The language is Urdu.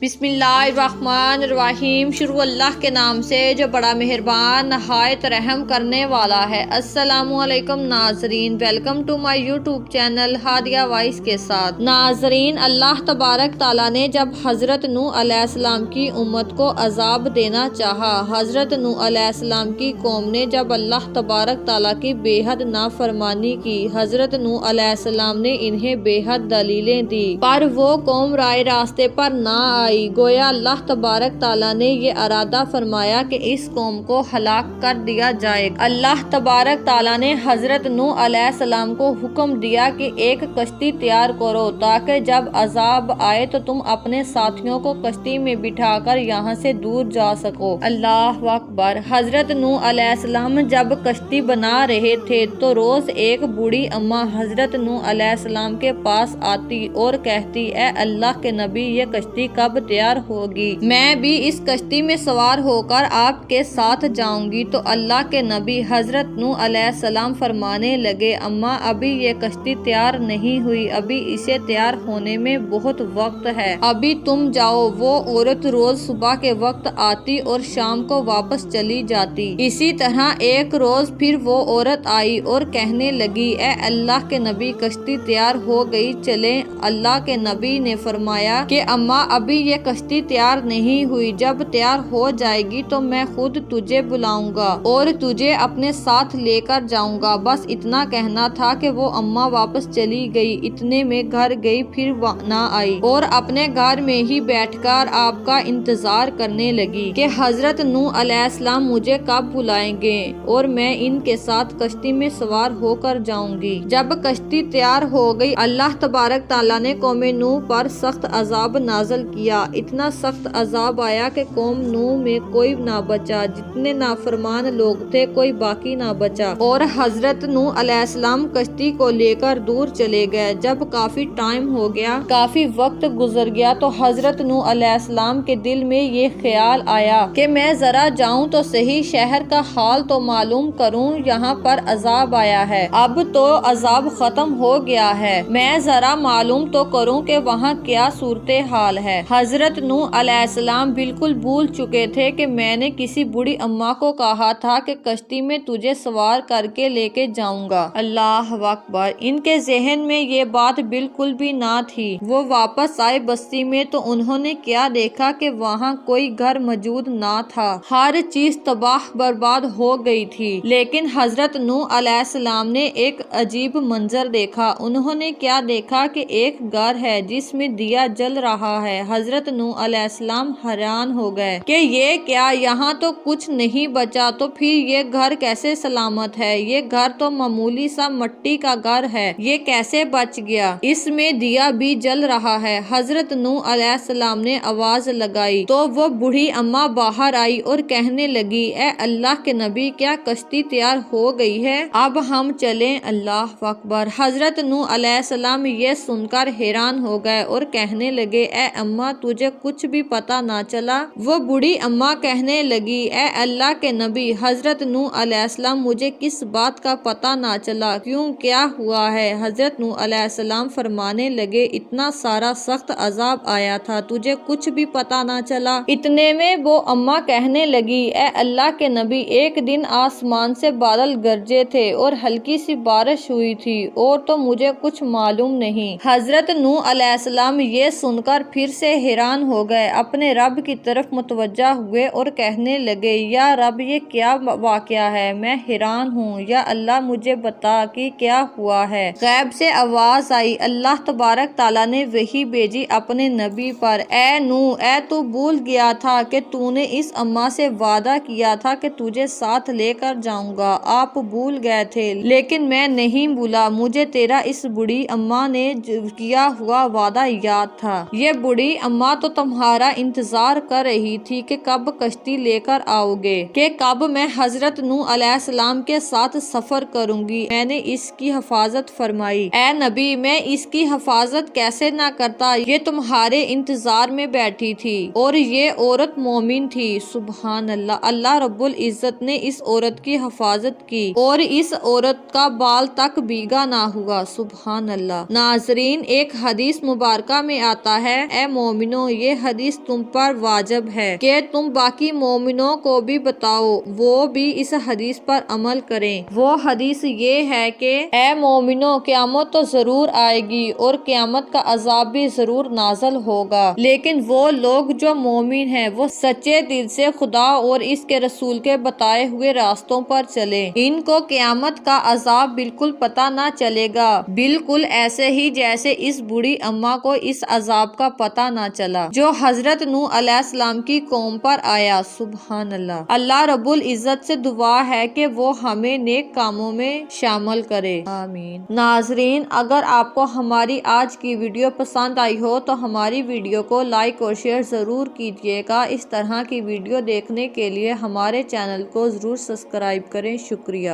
بسم اللہ الرحمن الرحیم۔ شروع اللہ کے نام سے جو بڑا مہربان نہایت رحم کرنے والا ہے۔ السلام علیکم ناظرین، welcome to my YouTube channel Hadia voice کے ساتھ۔ ناظرین، اللہ تبارک تعالیٰ نے جب حضرت نوح علیہ السلام کی امت کو عذاب دینا چاہا، حضرت نوح علیہ السلام کی قوم نے جب اللہ تبارک تعالیٰ کی بے حد نافرمانی کی، حضرت نوح علیہ السلام نے انہیں بے حد دلیلیں دی، پر وہ قوم رائے راستے پر نہ آئی۔ گویا اللہ تبارک تعالیٰ نے یہ ارادہ فرمایا کہ اس قوم کو ہلاک کر دیا جائے۔ اللہ تبارک تعالیٰ نے حضرت نوح علیہ السلام کو حکم دیا کہ ایک کشتی تیار کرو تاکہ جب عذاب آئے تو تم اپنے ساتھیوں کو کشتی میں بٹھا کر یہاں سے دور جا سکو۔ اللہ اکبر۔ حضرت نوح علیہ السلام جب کشتی بنا رہے تھے تو روز ایک بوڑھی اماں حضرت نوح علیہ السلام کے پاس آتی اور کہتی، اے اللہ کے نبی، یہ کشتی کب تیار ہوگی؟ میں بھی اس کشتی میں سوار ہو کر آپ کے ساتھ جاؤں گی۔ تو اللہ کے نبی حضرت نوح علیہ السلام فرمانے لگے، اماں، ابھی یہ کشتی تیار نہیں ہوئی، ابھی اسے تیار ہونے میں بہت وقت ہے، ابھی تم جاؤ۔ وہ عورت روز صبح کے وقت آتی اور شام کو واپس چلی جاتی۔ اسی طرح ایک روز پھر وہ عورت آئی اور کہنے لگی، اے اللہ کے نبی، کشتی تیار ہو گئی، چلیں۔ اللہ کے نبی نے فرمایا کہ اماں، ابھی یہ کشتی تیار نہیں ہوئی، جب تیار ہو جائے گی تو میں خود تجھے بلاؤں گا اور تجھے اپنے ساتھ لے کر جاؤں گا۔ بس اتنا کہنا تھا کہ وہ اماں واپس چلی گئی، اتنے میں گھر گئی، پھر نہ آئی اور اپنے گھر میں ہی بیٹھ کر آپ کا انتظار کرنے لگی کہ حضرت نوح علیہ السلام مجھے کب بلائیں گے اور میں ان کے ساتھ کشتی میں سوار ہو کر جاؤں گی۔ جب کشتی تیار ہو گئی، اللہ تبارک تعالیٰ نے قوم نوح پر سخت عذاب نازل کیا۔ اتنا سخت عذاب آیا کہ قوم نوح میں کوئی نہ بچا، جتنے نافرمان لوگ تھے کوئی باقی نہ بچا، اور حضرت نوح علیہ السلام کشتی کو لے کر دور چلے گئے۔ جب کافی ٹائم ہو گیا، کافی وقت گزر گیا، تو حضرت نوح علیہ السلام کے دل میں یہ خیال آیا کہ میں ذرا جاؤں تو صحیح، شہر کا حال تو معلوم کروں، یہاں پر عذاب آیا ہے، اب تو عذاب ختم ہو گیا ہے، میں ذرا معلوم تو کروں کہ وہاں کیا صورتحال ہے۔ حضرت نوح علیہ السلام بالکل بھول چکے تھے کہ میں نے کسی بڑی اماں کو کہا تھا کہ کشتی میں تجھے سوار کر کے لے کے جاؤں گا۔ اللہ اکبر۔ ان کے ذہن میں یہ بات بالکل بھی نہ تھی۔ وہ واپس آئے بستی میں تو انہوں نے کیا دیکھا کہ وہاں کوئی گھر موجود نہ تھا، ہر چیز تباہ برباد ہو گئی تھی۔ لیکن حضرت نوح علیہ السلام نے ایک عجیب منظر دیکھا۔ انہوں نے کیا دیکھا کہ ایک گھر ہے جس میں دیا جل رہا ہے۔ حضرت نوح علیہ السلام حیران ہو گئے کہ یہ کیا، یہاں تو کچھ نہیں بچا، تو پھر یہ گھر کیسے سلامت ہے؟ یہ گھر تو معمولی سا مٹی کا گھر ہے، یہ کیسے بچ گیا؟ اس میں دیا بھی جل رہا ہے۔ حضرت نوح علیہ السلام نے آواز لگائی تو وہ بوڑھی اماں باہر آئی اور کہنے لگی، اے اللہ کے نبی، کیا کشتی تیار ہو گئی ہے؟ اب ہم چلیں۔ اللہ اکبر۔ حضرت نوح علیہ السلام یہ سن کر حیران ہو گئے اور کہنے لگے، اے اماں، تجھے کچھ بھی پتہ نہ چلا؟ وہ بوڑھی اماں کہنے لگی، اے اللہ کے نبی، حضرت نوح علیہ السلام، مجھے کس بات کا پتہ نہ چلا، کیوں، کیا ہوا ہے؟ حضرت نوح علیہ السلام فرمانے لگے، اتنا سارا سخت عذاب آیا تھا، تجھے کچھ بھی پتہ نہ چلا؟ اتنے میں وہ اماں کہنے لگی، اے اللہ کے نبی، ایک دن آسمان سے بادل گرجے تھے اور ہلکی سی بارش ہوئی تھی، اور تو مجھے کچھ معلوم نہیں۔ حضرت نوح علیہ السلام یہ سن کر پھر سے حیران ہو گئے، اپنے رب کی طرف متوجہ ہوئے اور کہنے لگے، یا رب، یہ کیا واقعہ ہے؟ میں حیران ہوں، یا اللہ مجھے بتا کہ کیا ہوا ہے۔ غیب سے آواز آئی، اللہ تبارک تعالیٰ نے وحی بھیجی اپنے نبی پر، اے نوح، اے تو بھول گیا تھا کہ تو نے اس اماں سے وعدہ کیا تھا کہ تجھے ساتھ لے کر جاؤں گا؟ آپ بھول گئے تھے، لیکن میں نہیں بھولا، مجھے تیرا اس بوڑھی اماں نے کیا ہوا وعدہ یاد تھا۔ یہ بوڑھی اماں تو تمہارا انتظار کر رہی تھی کہ کب کشتی لے کر آؤ گے، کہ کب میں حضرت نوح علیہ السلام کے ساتھ سفر کروں گی۔ میں نے اس کی حفاظت فرمائی۔ اے نبی، میں اس کی حفاظت کیسے نہ کرتا؟ یہ تمہارے انتظار میں بیٹھی تھی اور یہ عورت مومن تھی۔ سبحان اللہ۔ اللہ رب العزت نے اس عورت کی حفاظت کی اور اس عورت کا بال تک بھیگا نہ ہوا۔ سبحان اللہ۔ ناظرین، ایک حدیث مبارکہ میں آتا ہے، اے مومنو، مومنوں یہ حدیث تم پر واجب ہے کہ تم باقی مومنوں کو بھی بتاؤ وہ بھی اس حدیث پر عمل کریں۔ وہ حدیث یہ ہے کہ اے مومنوں قیامت تو ضرور آئے گی اور قیامت کا عذاب بھی ضرور نازل ہوگا، لیکن وہ لوگ جو مومن ہیں وہ سچے دل سے خدا اور اس کے رسول کے بتائے ہوئے راستوں پر چلیں۔ ان کو قیامت کا عذاب بالکل پتہ نہ چلے گا، بالکل ایسے ہی جیسے اس بوڑھی اماں کو اس عذاب کا پتہ نہ چلا جو حضرت نوح علیہ السلام کی قوم پر آیا۔ سبحان اللہ۔ اللہ رب العزت سے دعا ہے کہ وہ ہمیں نیک کاموں میں شامل کرے، آمین۔ ناظرین، اگر آپ کو ہماری آج کی ویڈیو پسند آئی ہو تو ہماری ویڈیو کو لائک اور شیئر ضرور کیجیے گا۔ اس طرح کی ویڈیو دیکھنے کے لیے ہمارے چینل کو ضرور سبسکرائب کریں۔ شکریہ۔